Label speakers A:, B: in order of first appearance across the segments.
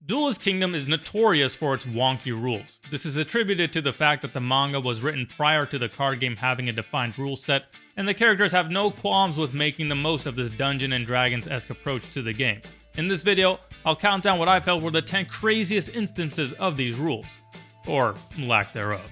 A: Duelist Kingdom is notorious for its wonky rules. This is attributed to the fact that the manga was written prior to the card game having a defined rule set, and the characters have no qualms with making the most of this Dungeons and Dragons-esque approach to the game. In this video, I'll count down what I felt were the 10 craziest instances of these rules, or lack thereof.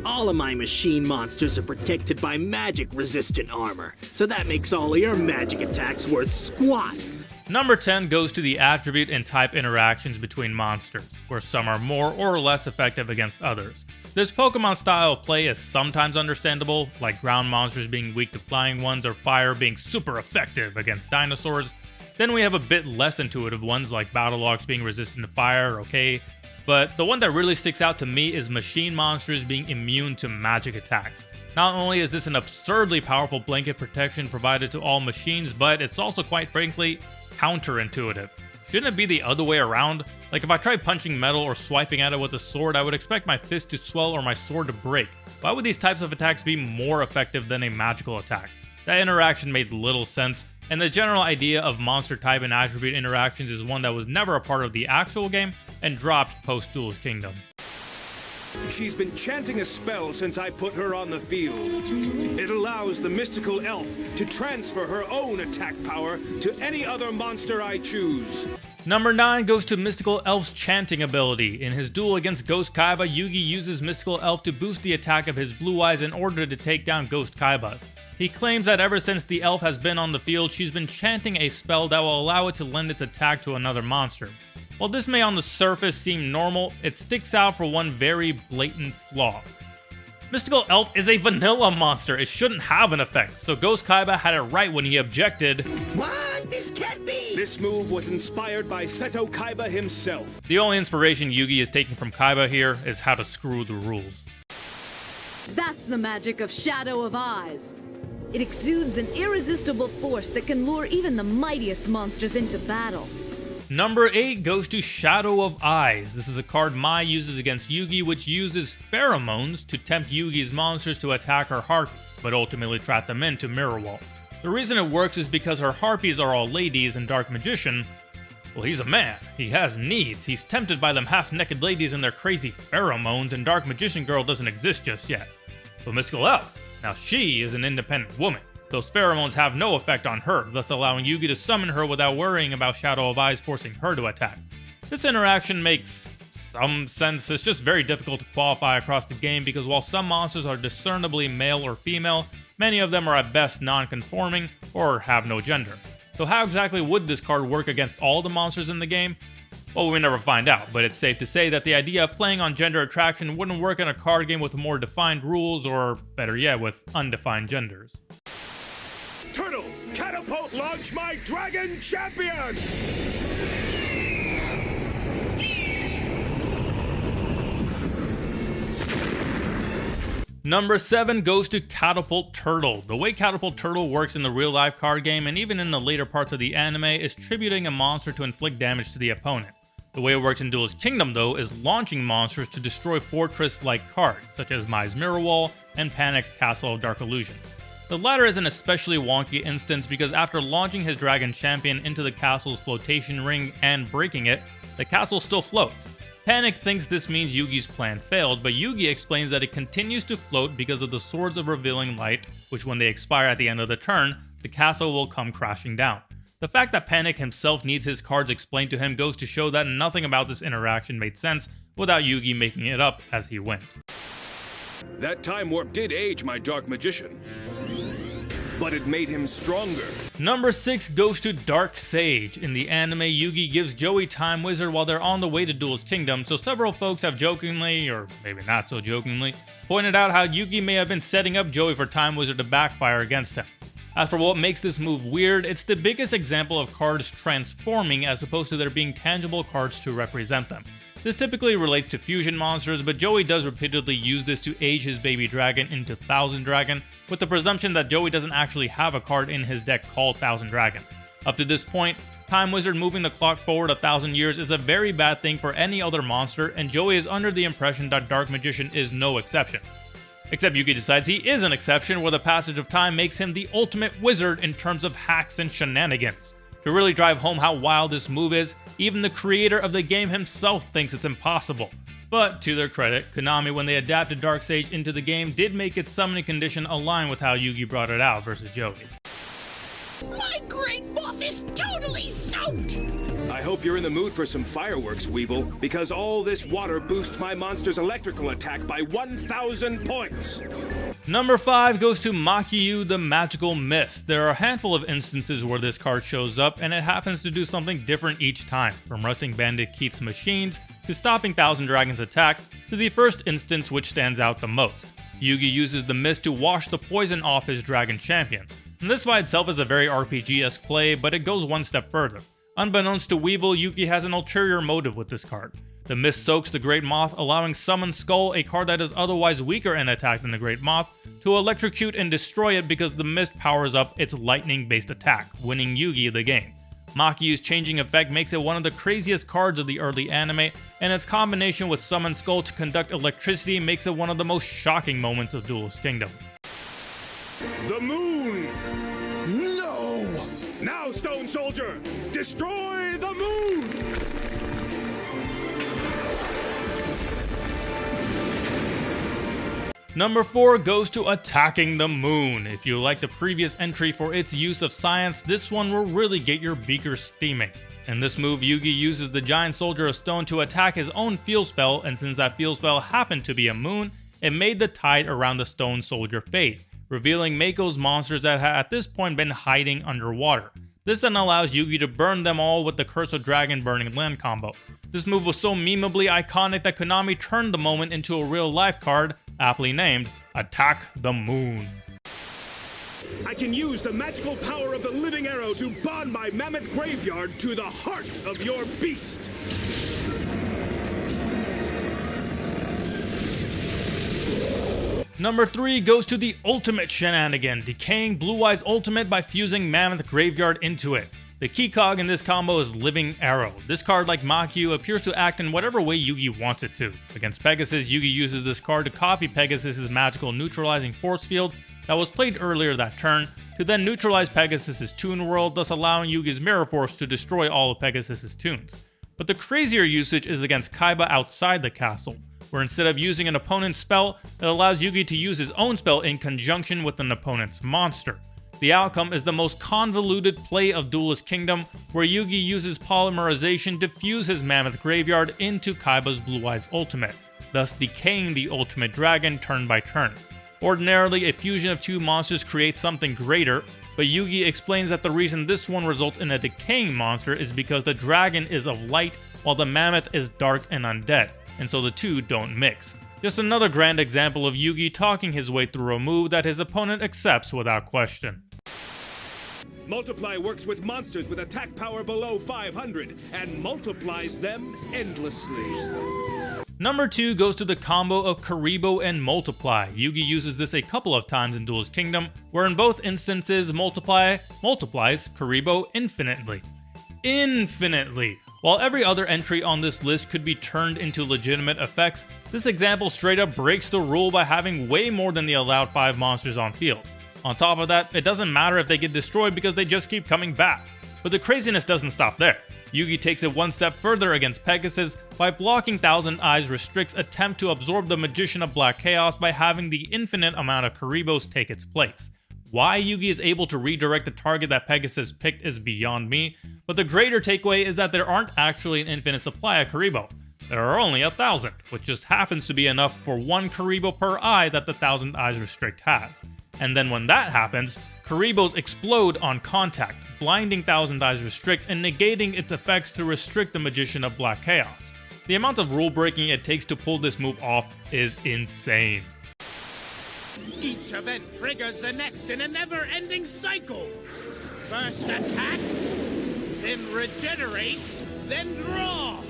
B: All of my machine monsters are protected by magic-resistant armor, so that makes all of your magic attacks worth squat.
A: Number 10 goes to the attribute and type interactions between monsters, where some are more or less effective against others. This Pokemon style of play is sometimes understandable, like ground monsters being weak to flying ones or fire being super effective against dinosaurs. Then we have a bit less intuitive ones like Battlelocks being resistant to fire, okay? But the one that really sticks out to me is machine monsters being immune to magic attacks. Not only is this an absurdly powerful blanket protection provided to all machines, but it's also quite frankly counterintuitive. Shouldn't it be the other way around? Like if I tried punching metal or swiping at it with a sword, I would expect my fist to swell or my sword to break. Why would these types of attacks be more effective than a magical attack? That interaction made little sense, and the general idea of monster type and attribute interactions is one that was never a part of the actual game and dropped post Duelist Kingdom.
C: She's been chanting a spell since I put her on the field. It allows the mystical elf to transfer her own attack power to any other monster I choose.
A: Number 9 goes to Mystical Elf's chanting ability. In his duel against Ghost Kaiba, Yugi uses Mystical Elf to boost the attack of his blue eyes in order to take down Ghost Kaibas. He claims that ever since the elf has been on the field, she's been chanting a spell that will allow it to lend its attack to another monster. While this may on the surface seem normal, it sticks out for one very blatant flaw. Mystical Elf is a vanilla monster, it shouldn't have an effect, so Ghost Kaiba had it right when he objected.
B: What? This can't be!
C: This move was inspired by Seto Kaiba himself.
A: The only inspiration Yugi is taking from Kaiba here is how to screw the rules.
D: That's the magic of Shadow of Eyes. It exudes an irresistible force that can lure even the mightiest monsters into battle.
A: Number 8 goes to Shadow of Eyes. This is a card Mai uses against Yugi, which uses pheromones to tempt Yugi's monsters to attack her harpies, but ultimately trap them into Mirror Wall. The reason it works is because her harpies are all ladies and Dark Magician, well, he's a man. He has needs. He's tempted by them half-naked ladies and their crazy pheromones, and Dark Magician Girl doesn't exist just yet. But Mystical Elf, now she is an independent woman. Those pheromones have no effect on her, thus allowing Yugi to summon her without worrying about Shadow of Eyes forcing her to attack. This interaction makes some sense. It's just very difficult to qualify across the game because while some monsters are discernibly male or female, many of them are at best non-conforming or have no gender. So how exactly would this card work against all the monsters in the game? Well, we never find out, but it's safe to say that the idea of playing on gender attraction wouldn't work in a card game with more defined rules, or better yet, with undefined genders.
C: Turtle, catapult launch my dragon champion!
A: Number 7 goes to Catapult Turtle. The way Catapult Turtle works in the real-life card game and even in the later parts of the anime is tributing a monster to inflict damage to the opponent. The way it works in Duelist Kingdom, though, is launching monsters to destroy fortress-like cards, such as Mai's Mirror Wall and Panic's Castle of Dark Illusions. The latter is an especially wonky instance because after launching his dragon champion into the castle's flotation ring and breaking it, the castle still floats. Panic thinks this means Yugi's plan failed, but Yugi explains that it continues to float because of the Swords of Revealing Light, which when they expire at the end of the turn, the castle will come crashing down. The fact that Panic himself needs his cards explained to him goes to show that nothing about this interaction made sense without Yugi making it up as he went.
C: That time warp did age my Dark Magician, but it made him stronger.
A: Number 6 goes to Dark Sage. In the anime, Yugi gives Joey Time Wizard while they're on the way to Duelist Kingdom, so several folks have jokingly, or maybe not so jokingly, pointed out how Yugi may have been setting up Joey for Time Wizard to backfire against him. As for what makes this move weird, it's the biggest example of cards transforming as opposed to there being tangible cards to represent them. This typically relates to fusion monsters, but Joey does repeatedly use this to age his baby dragon into Thousand Dragon, with the presumption that Joey doesn't actually have a card in his deck called Thousand Dragon. Up to this point, Time Wizard moving the clock forward 1,000 years is a very bad thing for any other monster, and Joey is under the impression that Dark Magician is no exception. Except Yugi decides he is an exception, where the passage of time makes him the ultimate wizard in terms of hacks and shenanigans. To really drive home how wild this move is, even the creator of the game himself thinks it's impossible. But to their credit, Konami, when they adapted Darkseid into the game, did make its summoning condition align with how Yugi brought it out versus Joey.
B: My great moth is totally soaked!
C: I hope you're in the mood for some fireworks, Weevil, because all this water boosts my monster's electrical attack by 1,000 points!
A: Number 5 goes to Makyu the Magical Mist. There are a handful of instances where this card shows up, and it happens to do something different each time, from rusting Bandit Keith's machines, to stopping Thousand Dragon's attack, to the first instance which stands out the most. Yugi uses the mist to wash the poison off his dragon champion. And this by itself is a very RPG-esque play, but it goes one step further. Unbeknownst to Weevil, Yugi has an ulterior motive with this card. The mist soaks the Great Moth, allowing Summon Skull, a card that is otherwise weaker in attack than the Great Moth, to electrocute and destroy it because the mist powers up its lightning-based attack, winning Yugi the game. Makyu's changing effect makes it one of the craziest cards of the early anime, and its combination with Summon Skull to conduct electricity makes it one of the most shocking moments of Duelist Kingdom.
C: The moon! No! Now, Stone Soldier! Destroy the moon!
A: Number 4 goes to Attacking the Moon. If you like the previous entry for its use of science, this one will really get your beaker steaming. In this move, Yugi uses the Giant Soldier of Stone to attack his own field spell, and since that field spell happened to be a moon, it made the tide around the Stone Soldier fade, revealing Mako's monsters that had at this point been hiding underwater. This then allows Yugi to burn them all with the Curse of Dragon Burning Land combo. This move was so memeably iconic that Konami turned the moment into a real-life card, aptly named Attack the Moon.
C: I can use the magical power of the living arrow to bond my mammoth graveyard to the heart of your beast!
A: Number 3 goes to the ultimate shenanigan, decaying Blue Eye's ultimate by fusing Mammoth Graveyard into it. The key cog in this combo is Living Arrow. This card, like Makyu, appears to act in whatever way Yugi wants it to. Against Pegasus, Yugi uses this card to copy Pegasus' magical neutralizing force field that was played earlier that turn, to then neutralize Pegasus' Toon World, thus allowing Yugi's Mirror Force to destroy all of Pegasus' toons. But the crazier usage is against Kaiba outside the castle, where instead of using an opponent's spell, it allows Yugi to use his own spell in conjunction with an opponent's monster. The outcome is the most convoluted play of Duelist Kingdom, where Yugi uses polymerization to fuse his Mammoth Graveyard into Kaiba's Blue Eyes ultimate, thus decaying the ultimate dragon turn by turn. Ordinarily, a fusion of two monsters creates something greater, but Yugi explains that the reason this one results in a decaying monster is because the dragon is of light while the mammoth is dark and undead, and so the two don't mix. Just another grand example of Yugi talking his way through a move that his opponent accepts without question.
C: Multiply works with monsters with attack power below 500 and multiplies them endlessly.
A: Number 2 goes to the combo of Kuribo and Multiply. Yugi uses this a couple of times in Duelist Kingdom, where in both instances Multiply multiplies Kuribo infinitely. While every other entry on this list could be turned into legitimate effects, this example straight up breaks the rule by having way more than the allowed 5 monsters on field. On top of that, it doesn't matter if they get destroyed because they just keep coming back. But the craziness doesn't stop there. Yugi takes it one step further against Pegasus by blocking Thousand Eyes Restrict's attempt to absorb the Magician of Black Chaos by having the infinite amount of Kuribos take its place. Why Yugi is able to redirect the target that Pegasus picked is beyond me, but the greater takeaway is that there aren't actually an infinite supply of Kuribo. There are only 1,000, which just happens to be enough for one Kuribo per eye that the Thousand Eyes Restrict has. And then when that happens, Kuribos explode on contact, blinding Thousand Eyes Restrict and negating its effects to restrict the Magician of Black Chaos. The amount of rule breaking it takes to pull this move off is insane.
E: Each event triggers the next in a never-ending cycle. First attack, then regenerate, then draw.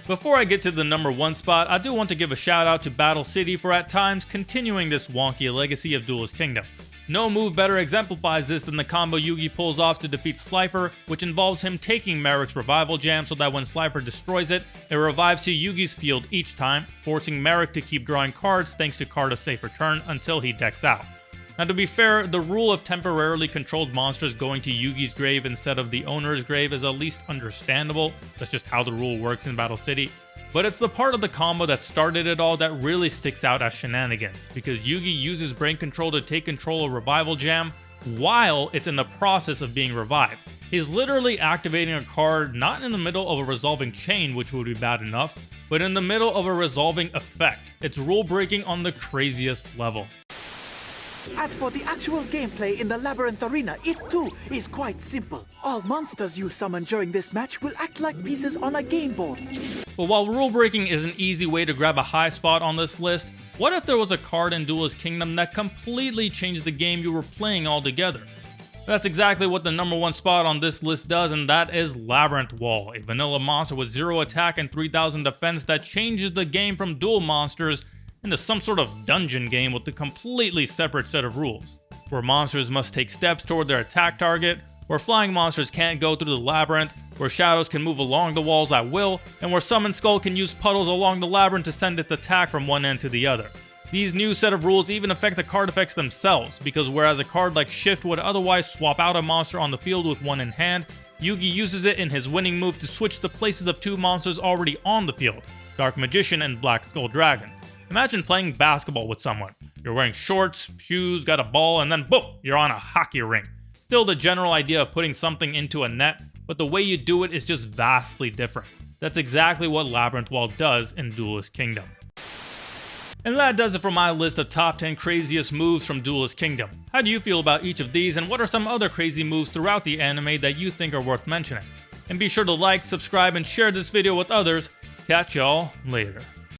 A: Before I get to the number 1 spot, I do want to give a shout out to Battle City for at times continuing this wonky legacy of Duelist Kingdom. No move better exemplifies this than the combo Yugi pulls off to defeat Slifer, which involves him taking Merrick's Revival Gem so that when Slifer destroys it, it revives to Yugi's field each time, forcing Merrick to keep drawing cards thanks to Card of Safe Return until he decks out. Now to be fair, the rule of temporarily controlled monsters going to Yugi's grave instead of the owner's grave is at least understandable. That's just how the rule works in Battle City. But it's the part of the combo that started it all that really sticks out as shenanigans, because Yugi uses brain control to take control of Revival Jam while it's in the process of being revived. He's literally activating a card not in the middle of a resolving chain, which would be bad enough, but in the middle of a resolving effect. It's rule breaking on the craziest level.
F: As for the actual gameplay in the Labyrinth Arena, it too is quite simple. All monsters you summon during this match will act like pieces on a game board.
A: But while rule breaking is an easy way to grab a high spot on this list, what if there was a card in Duelist Kingdom that completely changed the game you were playing altogether? That's exactly what the number one spot on this list does, and that is Labyrinth Wall, a vanilla monster with 0 attack and 3000 defense that changes the game from duel monsters into some sort of dungeon game with a completely separate set of rules, where monsters must take steps toward their attack target, where flying monsters can't go through the labyrinth, where shadows can move along the walls at will, and where Summon Skull can use puddles along the labyrinth to send its attack from one end to the other. These new set of rules even affect the card effects themselves, because whereas a card like Shift would otherwise swap out a monster on the field with one in hand, Yugi uses it in his winning move to switch the places of 2 monsters already on the field, Dark Magician and Black Skull Dragon. Imagine playing basketball with someone. You're wearing shorts, shoes, got a ball, and then boom, you're on a hockey rink. Still the general idea of putting something into a net, but the way you do it is just vastly different. That's exactly what Labyrinth Wall does in Duelist Kingdom. And that does it for my list of top 10 craziest moves from Duelist Kingdom. How do you feel about each of these, and what are some other crazy moves throughout the anime that you think are worth mentioning? And be sure to like, subscribe, and share this video with others. Catch y'all later.